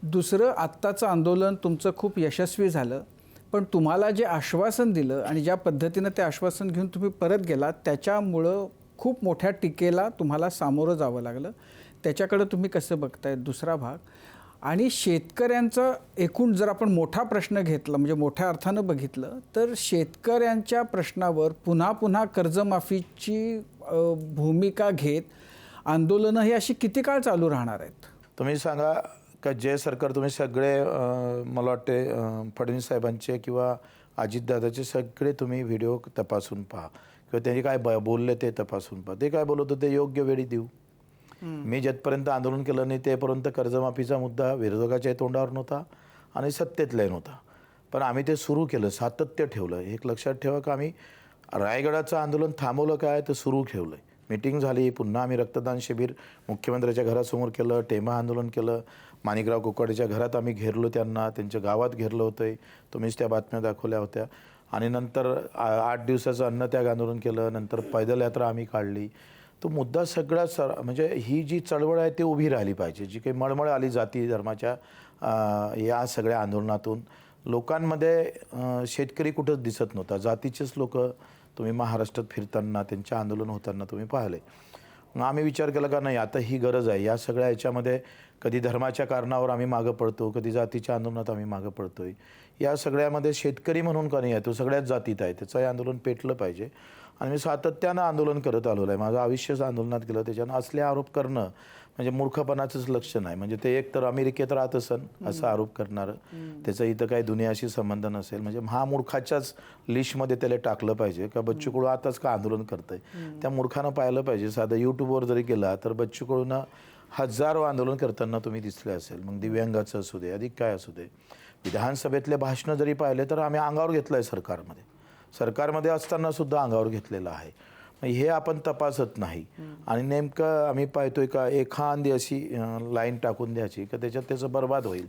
दुसरं, आत्ताचं आंदोलन तुमचं खूप यशस्वी झालं, पण तुम्हाला जे आश्वासन दिलं आणि ज्या पद्धतीनं ते आश्वासन घेऊन तुम्ही परत गेलात, त्याच्यामुळं खूप मोठ्या टीकेला तुम्हाला सामोरं जावं लागलं. त्याच्याकडे तुम्ही कसं बघताय? दुसरा भाग, आणि शेतकऱ्यांचा एकूण जर आपण मोठा प्रश्न घेतला, म्हणजे मोठ्या अर्थानं बघितलं, तर शेतकऱ्यांच्या प्रश्नावर पुन्हा पुन्हा कर्जमाफीची भूमिका घेत आंदोलनं ही अशी किती काळ चालू राहणार आहेत? तुम्ही सांगा का जे सरकार तुम्ही सगळे मला वाटते फडणवीस साहेबांचे किंवा अजितदादाचे सगळे तुम्ही व्हिडिओ तपासून पहा किंवा त्यांनी काय बोलले ते तपासून पहा. ते काय बोलत होते योग्य वेळी देऊ. मी जिथपर्यंत आंदोलन केलं नाही तेपर्यंत कर्जमाफीचा मुद्दा विरोधकाच्या तोंडावर नव्हता आणि सत्तेतलाही नव्हता. पण आम्ही ते सुरू केलं, सातत्य ठेवलं. एक लक्षात ठेवा की आम्ही रायगडाचं आंदोलन थांबवलं काय तर सुरू ठेवलं. मीटिंग झाली, पुन्हा आम्ही रक्तदान शिबिर मुख्यमंत्र्याच्या घरासमोर केलं, टेमा आंदोलन केलं, माणिकराव कोकाटेच्या घरात आम्ही घेरलो, त्यांना त्यांच्या गावात घेरलं होतं. तुम्हीच त्या बातम्या दाखवल्या होत्या. आणि नंतर 8 दिवसाचं अन्नत्याग आंदोलन केलं. नंतर पैदल यात्रा आम्ही काढली. तो मुद्दा सगळा म्हणजे ही जी चळवळ आहे ती उभी राहिली पाहिजे. जी काही मळमळ आली जाती धर्माच्या या सगळ्या आंदोलनातून लोकांमध्ये शेतकरी कुठंच दिसत नव्हता. जातीचेच लोक तुम्ही महाराष्ट्रात फिरताना त्यांच्या आंदोलन होताना तुम्ही पाहिले. मग आम्ही विचार केला का नाही आता ही गरज आहे. या सगळ्या याच्यामध्ये कधी धर्माच्या कारणावर आम्ही मागं पडतो, कधी जातीच्या आंदोलनात आम्ही मागं पडतो आहे. या सगळ्यामध्ये शेतकरी म्हणून का नाही आहे, तो सगळ्याच जातीत आहे. त्याचं हे आंदोलन पेटलं पाहिजे. आणि मी सातत्यानं आंदोलन करत आलेलो आहे. माझं आयुष्यच आंदोलनात केलं. त्याच्यानं असले आरोप करणं म्हणजे मूर्खपणाचंच लक्षण आहे. म्हणजे ते एक तर अमेरिकेत राहत असन असा आरोप करणारं, त्याचा इथं काही दुनियाशी संबंध नसेल, म्हणजे महामूर्खाच्याच लिस्टमध्ये त्याला टाकलं पाहिजे. का बच्चू कडू आताच का आंदोलन करतंय, त्या मूर्खानं पाहिलं पाहिजे. साधं यूट्यूबवर जरी गेला तर बच्चू कडूनं हजारो आंदोलन करताना तुम्ही दिसले असेल. मग दिव्यांगाचं असू दे, अधिक काय असू दे, विधानसभेतले भाषणं जरी पाहिले तर आम्ही अंगावर घेतलं आहे. सरकारमध्ये असताना सुद्धा अंगावर घेतलेलं आहे. हे आपण तपासत नाही. आणि नेमकं आम्ही पाहतोय का एखादी अशी लाईन टाकून द्यायची का त्याच्यात त्याचं बरबाद होईल.